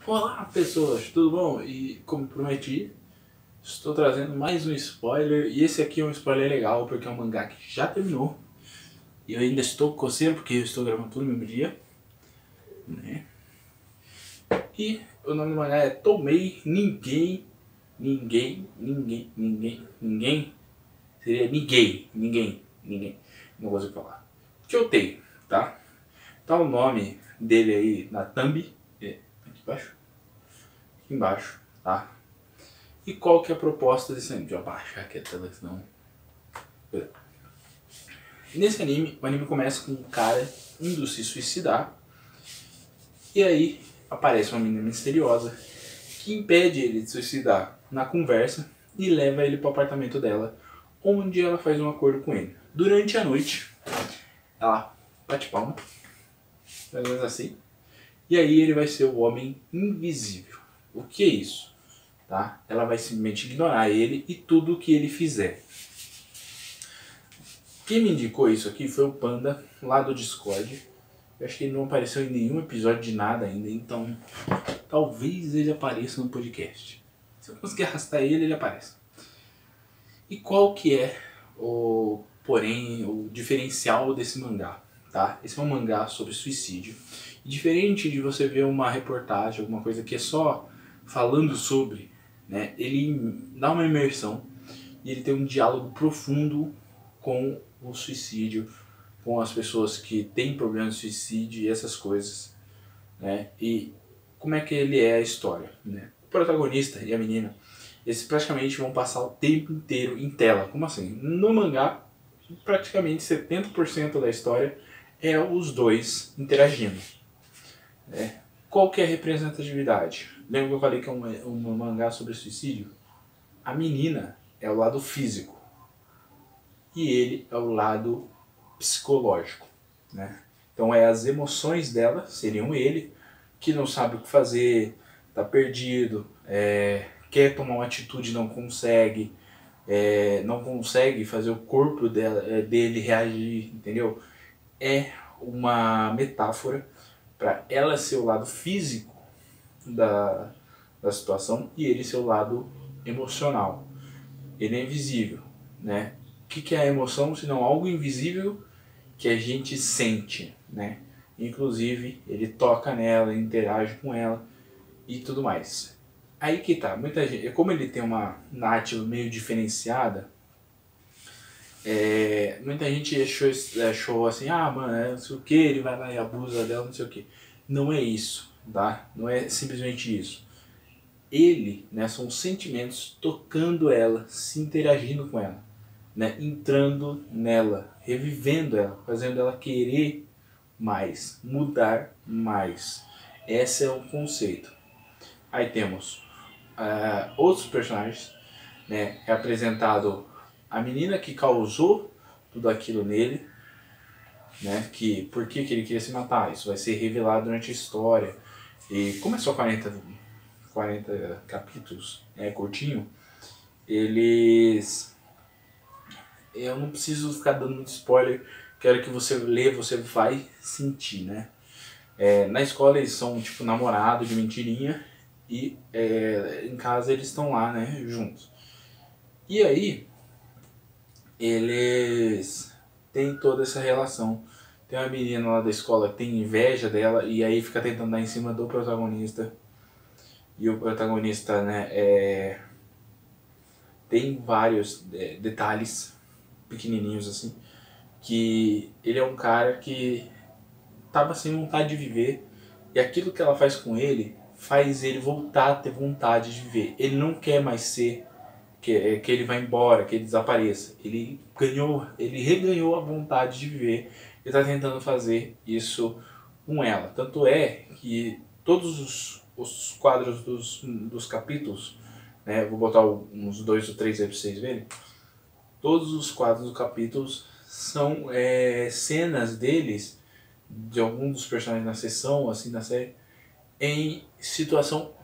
Olá pessoas, tudo bom? E como prometi, estou trazendo mais um spoiler. E esse aqui é um spoiler legal porque é um mangá que já terminou. E eu ainda estou coceiro porque eu estou gravando tudo no mesmo dia, né? E o nome do mangá é Tomei Ninguém. Seria ninguém. Não consigo falar. Kyotei, tá? Tá o nome dele aí na thumb, aqui embaixo, tá? E qual que é a proposta desse anime? Deixa eu abaixar aqui a tela, senão... Nesse anime, o anime começa com um cara indo se suicidar. E aí aparece uma menina misteriosa que impede ele de suicidar na conversa e leva ele para o apartamento dela, onde ela faz um acordo com ele. Durante a noite, ela bate palma, mais ou menos assim. E aí ele vai ser o homem invisível. O que é isso? Tá? Ela vai simplesmente ignorar ele e tudo o que ele fizer. Quem me indicou isso aqui foi o Panda, lá do Discord. Eu acho que ele não apareceu em nenhum episódio de nada ainda, então talvez ele apareça no podcast. Se eu conseguir arrastar ele, ele aparece. E qual que é o diferencial desse mangá? Tá? Esse é um mangá sobre suicídio. E diferente de você ver uma reportagem, alguma coisa que é só falando sobre, né, ele dá uma imersão e ele tem um diálogo profundo com o suicídio, com as pessoas que têm problemas de suicídio e essas coisas, né? E como é que ele é a história, né? O protagonista e a menina, eles praticamente vão passar o tempo inteiro em tela. Como assim? No mangá, praticamente 70% da história é os dois interagindo, né? Qual que é a representatividade? Lembra que eu falei que é um mangá sobre suicídio? A menina é o lado físico e ele é o lado psicológico, né? Então as emoções dela seriam ele, que não sabe o que fazer, tá perdido, quer tomar uma atitude e não consegue, não consegue fazer o corpo dele reagir, entendeu? É uma metáfora para ela ser o lado físico da situação e ele ser o lado emocional. Ele é invisível, né? O que é a emoção se não algo invisível que a gente sente, né? Inclusive, ele toca nela, interage com ela e tudo mais. Aí que tá, muita gente, como ele tem uma narrativa meio diferenciada, muita gente achou assim, ah, mano, não sei o que, ele vai lá e abusa dela, não sei o que. Não é isso, tá? Não é simplesmente isso. Ele, né, são sentimentos tocando ela, se interagindo com ela, né, entrando nela, revivendo ela, fazendo ela querer mais, mudar mais. Esse é o conceito. Aí temos outros personagens, né, é apresentado a menina que causou tudo aquilo nele, né, que por que ele queria se matar, isso vai ser revelado durante a história. E como é só 40 capítulos, é curtinho, eu não preciso ficar dando muito spoiler, quero que você lê, você vai sentir, né? Na escola eles são tipo namorado de mentirinha e em casa eles estão lá, né, juntos. E aí eles têm toda essa relação. Tem uma menina lá da escola que tem inveja dela e aí fica tentando dar em cima do protagonista. E o protagonista, né, tem vários detalhes pequenininhos assim, que ele é um cara que tava sem vontade de viver e aquilo que ela faz com ele faz ele voltar a ter vontade de viver. Ele não quer mais ser que ele vá embora, que ele desapareça. Ele reganhou a vontade de viver e está tentando fazer isso com ela. Tanto é que todos os quadros dos capítulos, né, vou botar uns 2 ou 3 aí para vocês verem, todos os quadros dos capítulos são cenas deles, de algum dos personagens na sessão, assim, na série, em situação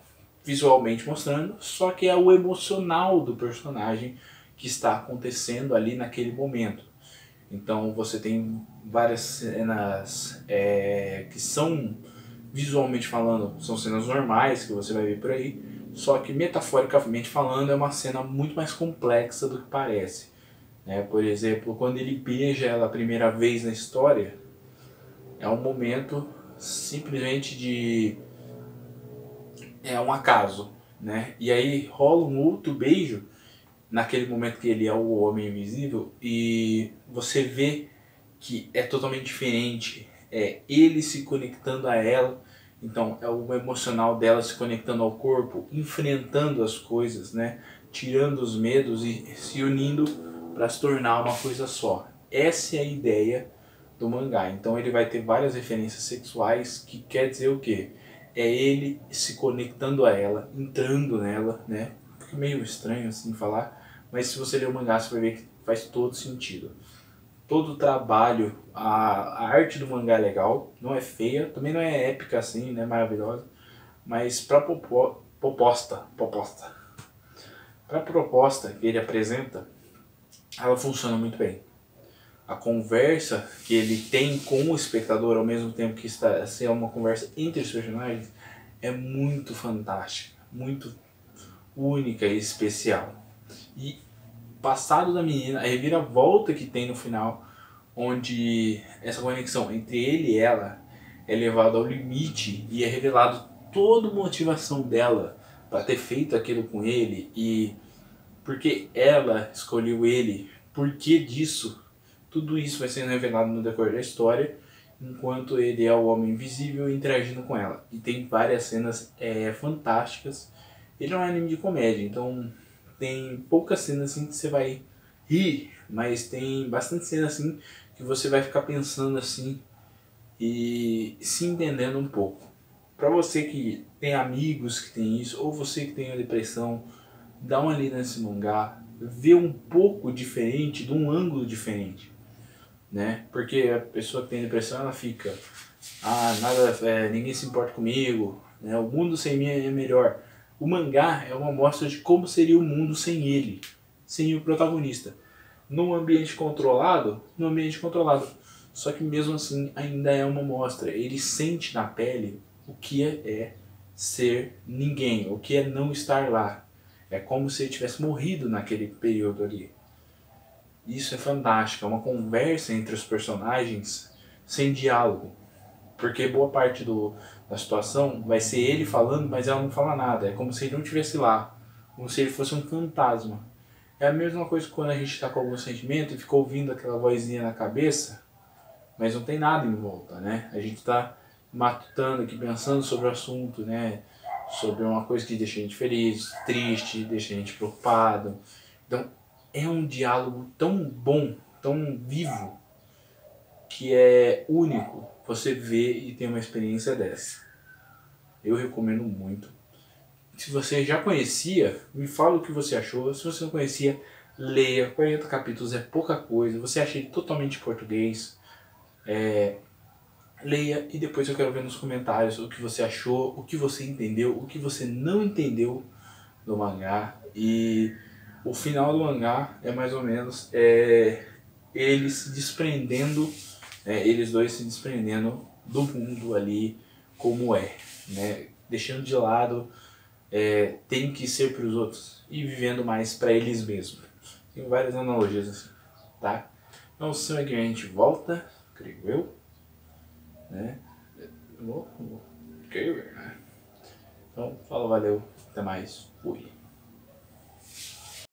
visualmente mostrando, só que é o emocional do personagem que está acontecendo ali naquele momento. Então você tem várias cenas que são visualmente falando, são cenas normais que você vai ver por aí, só que metaforicamente falando é uma cena muito mais complexa do que parece. Né? Por exemplo, quando ele beija ela a primeira vez na história, é um momento simplesmente de... é um acaso, né? E aí rola um outro beijo naquele momento que ele é o homem invisível e você vê que é totalmente diferente. É ele se conectando a ela, então é o emocional dela se conectando ao corpo, enfrentando as coisas, né? Tirando os medos e se unindo para se tornar uma coisa só. Essa é a ideia do mangá. Então ele vai ter várias referências sexuais, que quer dizer o quê? É ele se conectando a ela, entrando nela, né? Fica meio estranho assim falar, mas se você ler o mangá você vai ver que faz todo sentido. Todo o trabalho, a arte do mangá é legal, não é feia, também não é épica assim, né, maravilhosa, mas para proposta que ele apresenta, ela funciona muito bem. A conversa que ele tem com o espectador, ao mesmo tempo que está assim, é uma conversa entre os personagens, é muito fantástica, muito única e especial. E passado da menina, a reviravolta que tem no final, onde essa conexão entre ele e ela é levada ao limite e é revelado toda a motivação dela para ter feito aquilo com ele e porque ela escolheu ele, por que disso, tudo isso vai sendo revelado no decorrer da história, enquanto ele é o homem invisível interagindo com ela. E tem várias cenas fantásticas. Ele é um anime de comédia, então tem poucas cenas assim que você vai rir, mas tem bastante cenas assim que você vai ficar pensando assim e se entendendo um pouco. Para você que tem amigos que tem isso, ou você que tem a depressão, dá uma lida nesse mangá, vê um pouco diferente, de um ângulo diferente, né? Porque a pessoa que tem depressão, ela fica, ninguém se importa comigo, né? O mundo sem mim é melhor. O mangá é uma amostra de como seria o mundo sem ele, sem o protagonista. Num ambiente controlado, só que mesmo assim ainda é uma amostra. Ele sente na pele o que é ser ninguém, o que é não estar lá. É como se ele tivesse morrido naquele período ali. Isso é fantástico, é uma conversa entre os personagens sem diálogo. Porque boa parte da situação vai ser ele falando, mas ela não fala nada. É como se ele não estivesse lá, como se ele fosse um fantasma. É a mesma coisa que quando a gente está com algum sentimento e fica ouvindo aquela vozinha na cabeça, mas não tem nada em volta, né? A gente está matutando aqui, pensando sobre o assunto, né? Sobre uma coisa que deixa a gente feliz, triste, deixa a gente preocupado. Então, é um diálogo tão bom, tão vivo, que é único você ver e ter uma experiência dessa. Eu recomendo muito. Se você já conhecia, me fala o que você achou. Se você não conhecia, leia. 40 capítulos é pouca coisa. Você acha ele totalmente em português. Leia e depois eu quero ver nos comentários o que você achou, o que você entendeu, o que você não entendeu do mangá. E o final do mangá é mais ou menos eles se desprendendo, eles dois se desprendendo do mundo ali como é, né? Deixando de lado tem que ser para os outros e vivendo mais para eles mesmos. Tem várias analogias assim, tá? Então semana que a gente volta, creio eu, né? Creio eu, né? Então, fala, valeu, até mais, fui.